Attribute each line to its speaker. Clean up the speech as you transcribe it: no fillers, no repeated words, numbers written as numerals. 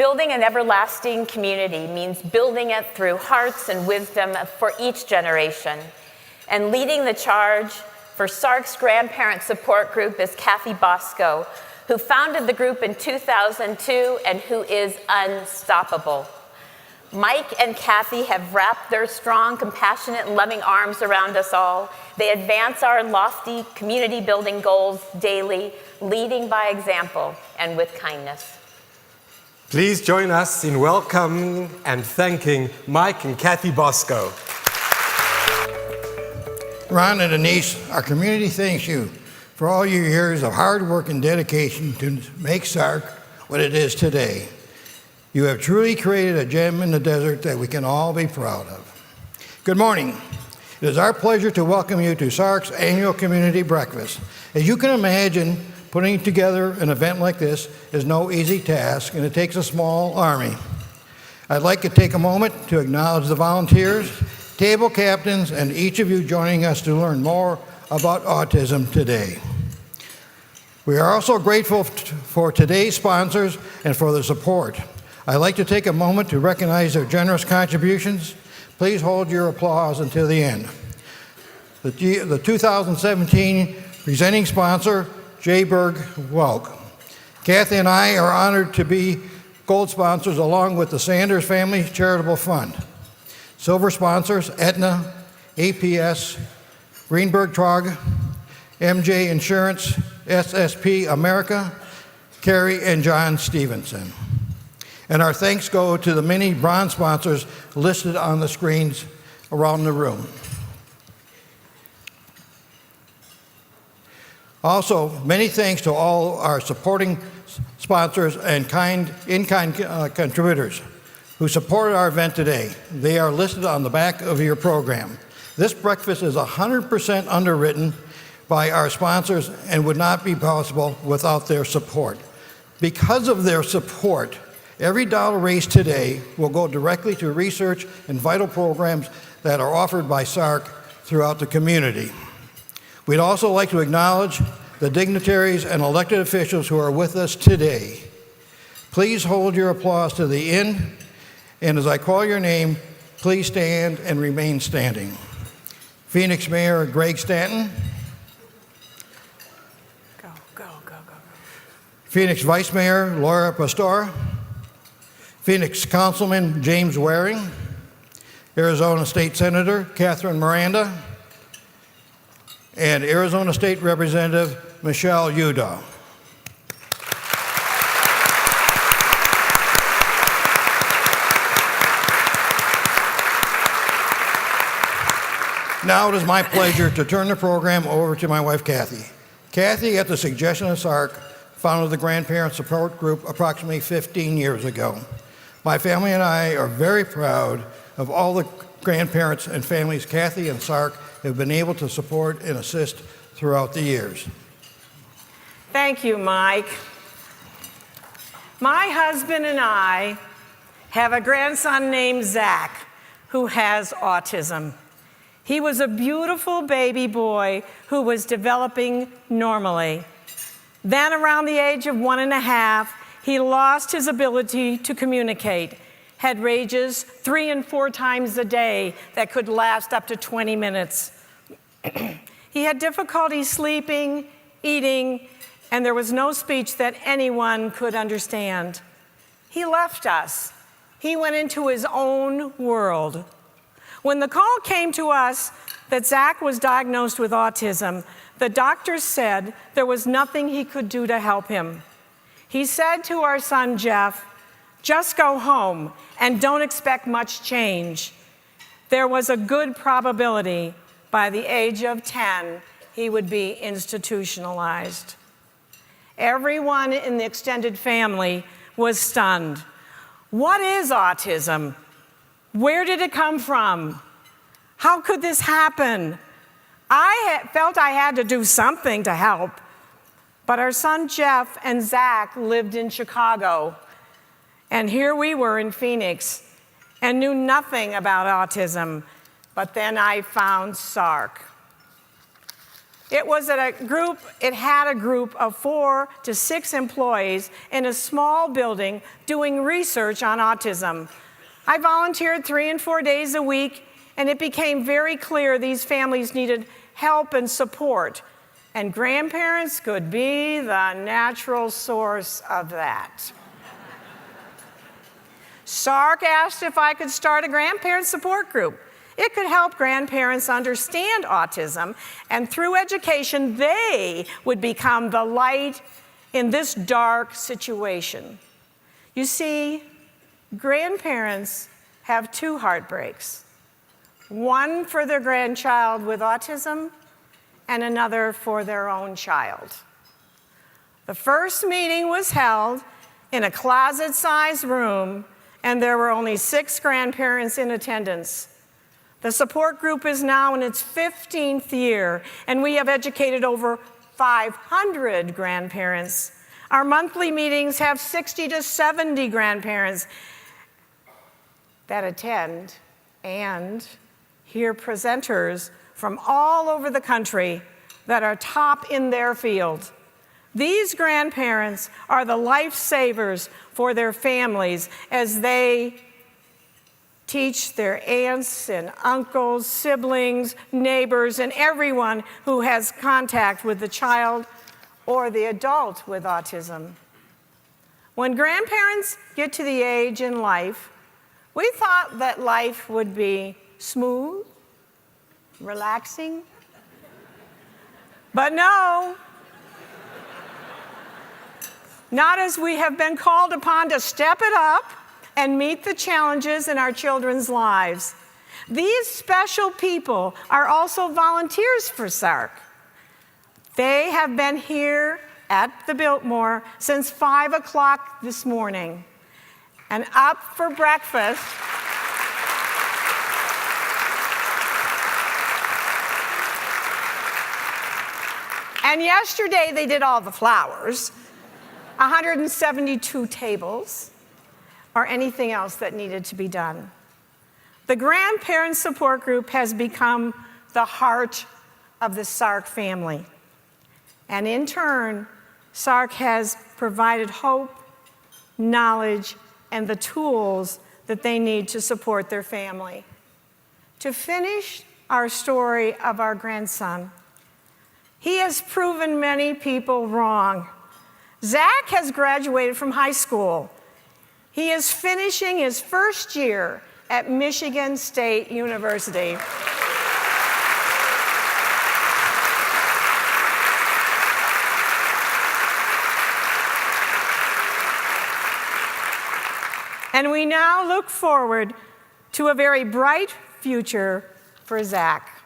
Speaker 1: Building an everlasting community means building it through hearts and wisdom for each generation. And leading the charge for SARC's grandparent support group is Kathy Bosco, who founded the group in 2002 and who is unstoppable. Mike and Kathy have wrapped their strong, compassionate, and loving arms around us all. They advance our lofty community building goals daily, leading by example and with kindness.
Speaker 2: Please join us in welcoming and thanking Mike and Kathy Bosco.
Speaker 3: Ron and Denise, our community thanks you for all your years of hard work and dedication to make SARC what it is today. You have truly created a gem in the desert that we can all be proud of. Good morning. It is our pleasure to welcome you to SARC's annual community breakfast. As you can imagine, putting together an event like this is no easy task, and it takes a small army. I'd like to take a moment to acknowledge the volunteers, table captains, and each of you joining us to learn more about autism today. We are also grateful for today's sponsors and for their support. I'd like to take a moment to recognize their generous contributions. Please hold your applause until the end. The 2017 presenting sponsor, J. Berg Welk. Kathy and I are honored to be gold sponsors along with the Sanders Family Charitable Fund. Silver sponsors, Aetna, APS, Greenberg Trog, MJ Insurance, SSP America, Carrie and John Stevenson. And our thanks go to the many bronze sponsors listed on the screens around the room. Also, many thanks to all our supporting sponsors and in-kind contributors who supported our event today. They are listed on the back of your program. This breakfast is 100% underwritten by our sponsors and would not be possible without their support. Because of their support, every dollar raised today will go directly to research and vital programs that are offered by SARC throughout the community. We'd also like to acknowledge the dignitaries and elected officials who are with us today. Please hold your applause to the end, and as I call your name, please stand and remain standing. Phoenix Mayor Greg Stanton.
Speaker 1: Go.
Speaker 3: Phoenix Vice Mayor Laura Pastor. Phoenix Councilman James Waring, Arizona State Senator Catherine Miranda, and Arizona State Representative Michelle Udall. Now it is my pleasure to turn the program over to my wife, Kathy. Kathy, at the suggestion of SARC, founded the Grandparent Support Group approximately 15 years ago. My family and I are very proud of all the grandparents and families Kathy and SARC have been able to support and assist throughout the years.
Speaker 4: Thank you, Mike. My husband and I have a grandson named Zach who has autism. He was a beautiful baby boy who was developing normally. Then around the age of 1.5, he lost his ability to communicate, had rages 3 and 4 times a day that could last up to 20 minutes. He had difficulty sleeping, eating, and there was no speech that anyone could understand. He left us. He went into his own world. When the call came to us that Zach was diagnosed with autism, the doctors said there was nothing he could do to help him. He said to our son, Jeff, just go home and don't expect much change. There was a good probability by the age of 10 he would be institutionalized. Everyone in the extended family was stunned. What is autism? Where did it come from? How could this happen? I felt I had to do something to help. But our son Jeff and Zach lived in Chicago, and here we were in Phoenix and knew nothing about autism. But then I found SARC. It had a group of 4 to 6 employees in a small building doing research on autism. I volunteered 3 and 4 days a week, and it became very clear these families needed help and support, and grandparents could be the natural source of that. SARC asked if I could start a grandparent support group. It could help grandparents understand autism, and through education, they would become the light in this dark situation. You see, grandparents have 2 heartbreaks, one for their grandchild with autism and another for their own child. The first meeting was held in a closet-sized room, and there were only 6 grandparents in attendance. The support group is now in its 15th year, and we have educated over 500 grandparents. Our monthly meetings have 60 to 70 grandparents that attend and hear presenters from all over the country that are top in their field. These grandparents are the lifesavers for their families as they teach their aunts and uncles, siblings, neighbors, and everyone who has contact with the child or the adult with autism. When grandparents get to the age in life, we thought that life would be smooth, relaxing, but no. Not as we have been called upon to step it up and meet the challenges in our children's lives. These special people are also volunteers for SARC. They have been here at the Biltmore since 5 o'clock this morning and up for breakfast. And yesterday they did all the flowers, 172 tables, or anything else that needed to be done. The grandparent support group has become the heart of the SARC family. And in turn, SARC has provided hope, knowledge, and the tools that they need to support their family. To finish our story of our grandson, he has proven many people wrong. Zach has graduated from high school. He is finishing his first year at Michigan State University. And we now look forward to a very bright future for Zach.